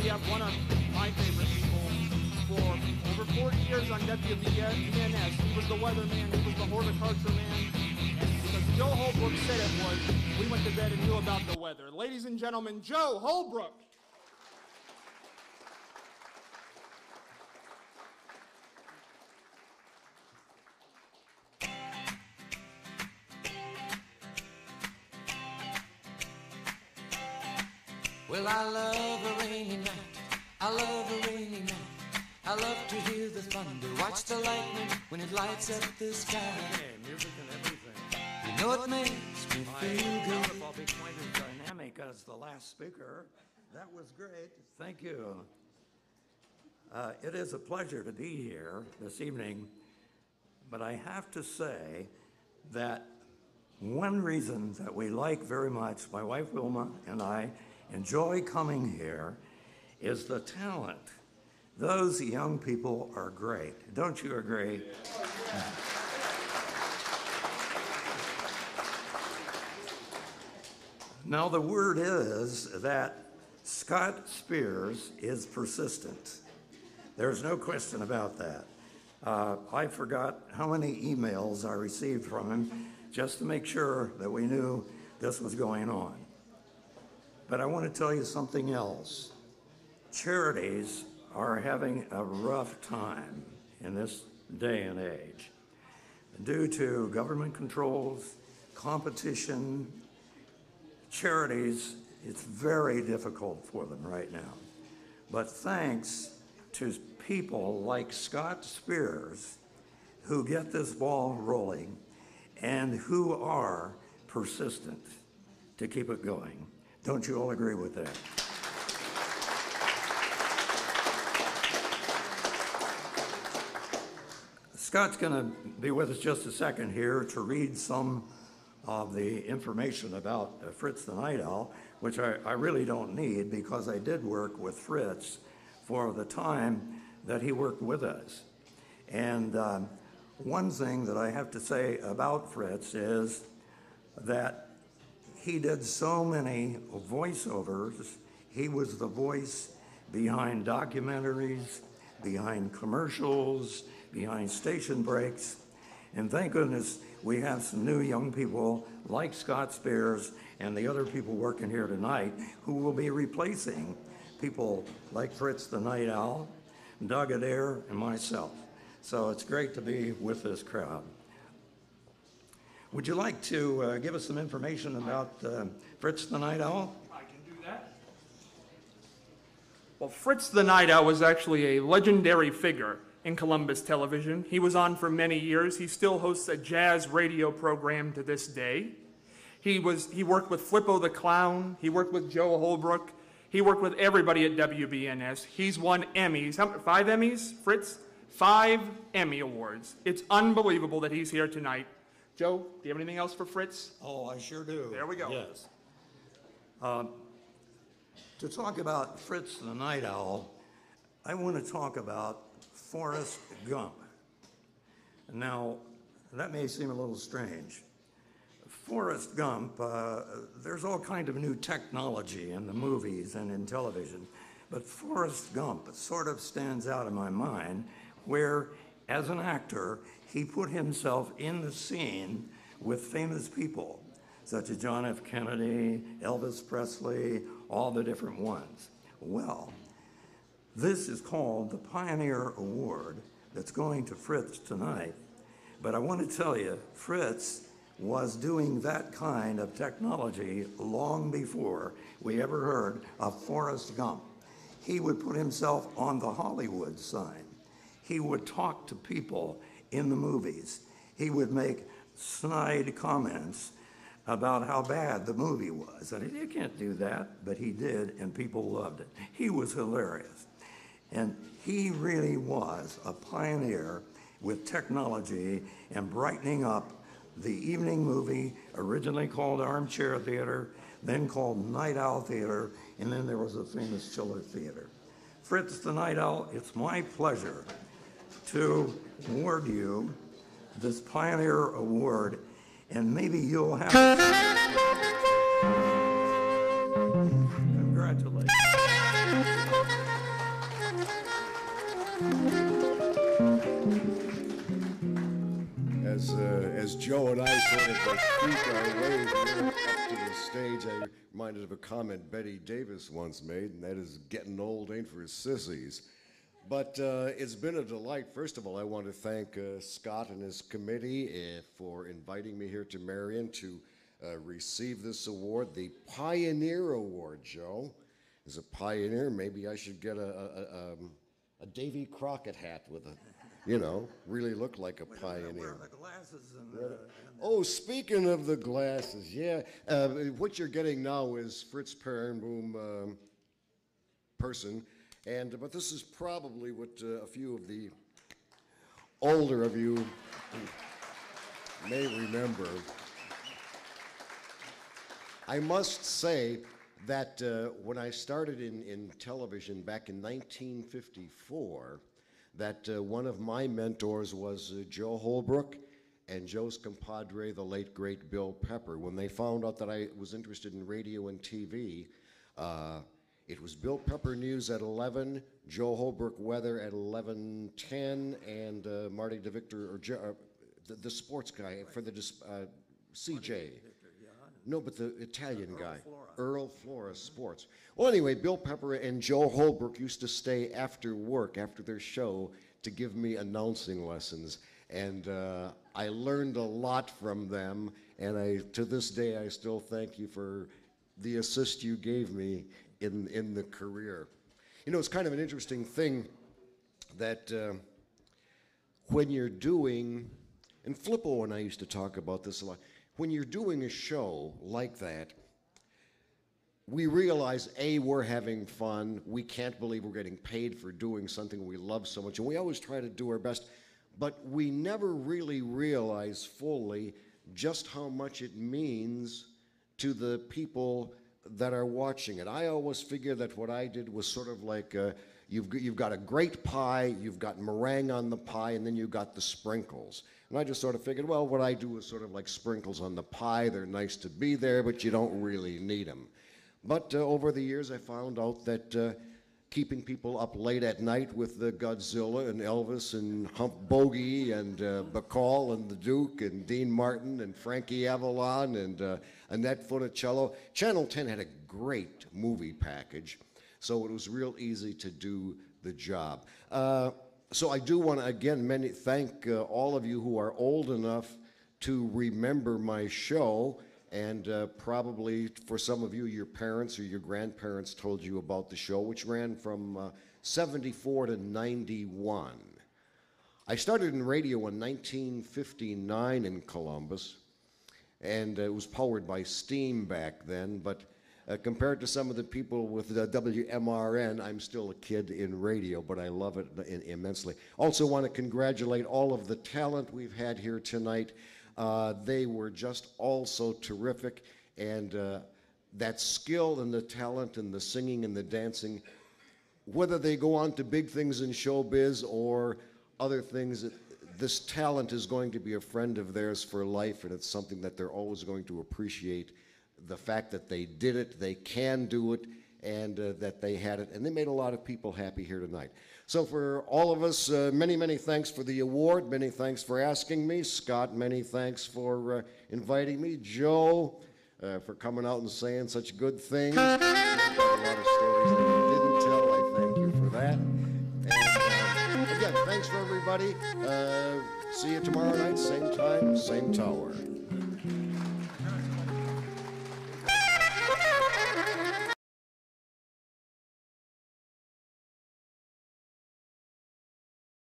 have one of my favorite people for over 40 years on WBNS. He was the weatherman, he was the horticulture man, and because Joe Holbrook said it was, we went to bed and knew about the weather. Ladies and gentlemen, Joe Holbrook. Well, I love a rainy night, I love a rainy night. I love to hear the thunder, watch the lightning when it lights up the sky. Okay, music and everything. You know it makes me feel I doubt good. if I'll be quite as dynamic as the last speaker. That was great. Thank you. It is a pleasure to be here this evening, but I have to say that one reason that we like very much, my wife Wilma and I, enjoy coming here is the talent. Those young people are great. Don't you agree? Now, the word is that Scott Spears is persistent. There's no question about that. I forgot how many emails I received from him just to make sure that we knew this was going on. But I want to tell you something else. Charities are having a rough time in this day and age due to government controls, competition. Charities, it's very difficult for them right now. But thanks to people like Scott Spears who get this ball rolling and who are persistent to keep it going. Don't you all agree with that? Scott's going to be with us just a second here to read some of the information about Fritz the Night Owl, which I really don't need because I did work with Fritz for the time that he worked with us. And one thing that I have to say about Fritz is that he did so many voiceovers. He was the voice behind documentaries, behind commercials, behind station breaks. And thank goodness we have some new young people like Scott Spears and the other people working here tonight who will be replacing people like Fritz the Night Owl, Doug Adair, and myself. So it's great to be with this crowd. Would you like to give us some information about Fritz the Night Owl? I can do that. Well, Fritz the Night Owl was actually a legendary figure in Columbus television. He was on for many years. He still hosts a jazz radio program to this day. He worked with Flippo the Clown. He worked with Joe Holbrook. He worked with everybody at WBNS. He's won Emmys. 5 Emmys, Fritz? 5 Emmy Awards. It's unbelievable that he's here tonight. Joe, do you have anything else for Fritz? Oh, I sure do. There we go. Yes. To talk about Fritz the Night Owl, I want to talk about Forrest Gump. Now, that may seem a little strange. Forrest Gump, there's all kind of new technology in the movies and in television, but Forrest Gump sort of stands out in my mind where, as an actor, he put himself in the scene with famous people, such as John F. Kennedy, Elvis Presley, all the different ones. Well, this is called the Pioneer Award that's going to Fritz tonight. But I want to tell you, Fritz was doing that kind of technology long before we ever heard of Forrest Gump. He would put himself on the Hollywood sign. He would talk to people in the movies. He would make snide comments about how bad the movie was. And you can't do that, but he did, and people loved it. He was hilarious. And he really was a pioneer with technology and brightening up the evening movie, originally called Armchair Theater, then called Night Owl Theater, and then there was a famous Chiller Theater. Fritz the Night Owl, it's my pleasure to award you this Pioneer Award, and maybe you'll have congratulations. sort of squeak our way here up to the stage, I reminded of a comment Betty Davis once made, and that is, getting old ain't for sissies. But it's been a delight. First of all, I want to thank Scott and his committee for inviting me here to Marion to receive this award, the Pioneer Award, Joe. As a pioneer, maybe I should get a Davy Crockett hat with a, really look like a pioneer. Where are the glasses Oh, speaking of the glasses, yeah. What you're getting now is Fritz Perrenboom person, but this is probably what a few of the older of you may remember. I must say that when I started in television back in 1954, that one of my mentors was Joe Holbrook and Joe's compadre, the late, great Bill Pepper. When they found out that I was interested in radio and TV, it was Bill Pepper News at 11, Joe Holbrook Weather at 11:10, and Marty DeVictor, or the sports guy for the CJ. No, but the Italian guy, Earl Flora Sports. Well, anyway, Bill Pepper and Joe Holbrook used to stay after work, after their show, to give me announcing lessons. And I learned a lot from them, and to this day, I still thank you for the assist you gave me in the career. It's kind of an interesting thing that when you're doing, and Flippo and I used to talk about this a lot, when you're doing a show like that, we realize, A, we're having fun. We can't believe we're getting paid for doing something we love so much, and we always try to do our best, but we never really realize fully just how much it means to the people that are watching it. I always figure that what I did was sort of like you've got a great pie, you've got meringue on the pie, and then you've got the sprinkles. And I just sort of figured, well, what I do is sort of like sprinkles on the pie. They're nice to be there, but you don't really need them. But over the years, I found out that keeping people up late at night with the Godzilla and Elvis and Hump Bogey and Bacall and the Duke and Dean Martin and Frankie Avalon and Annette Funicello. Channel 10 had a great movie package, so it was real easy to do the job. So I do want to, again, thank all of you who are old enough to remember my show, and probably for some of you, your parents or your grandparents told you about the show, which ran from 74 to 91. I started in radio in 1959 in Columbus, and it was powered by steam back then, but compared to some of the people with WMRN, I'm still a kid in radio, but I love it immensely. Also want to congratulate all of the talent we've had here tonight. They were just all so terrific, and that skill and the talent and the singing and the dancing, whether they go on to big things in showbiz or other things, this talent is going to be a friend of theirs for life, and it's something that they're always going to appreciate. The fact that they did it, they can do it, and that they had it, and they made a lot of people happy here tonight. So for all of us, many, many thanks for the award, many thanks for asking me. Scott, many thanks for inviting me. Joe, for coming out and saying such good things. You've got a lot of stories that you didn't tell. I thank you for that. And again, thanks for everybody. See you tomorrow night, same time, same tower.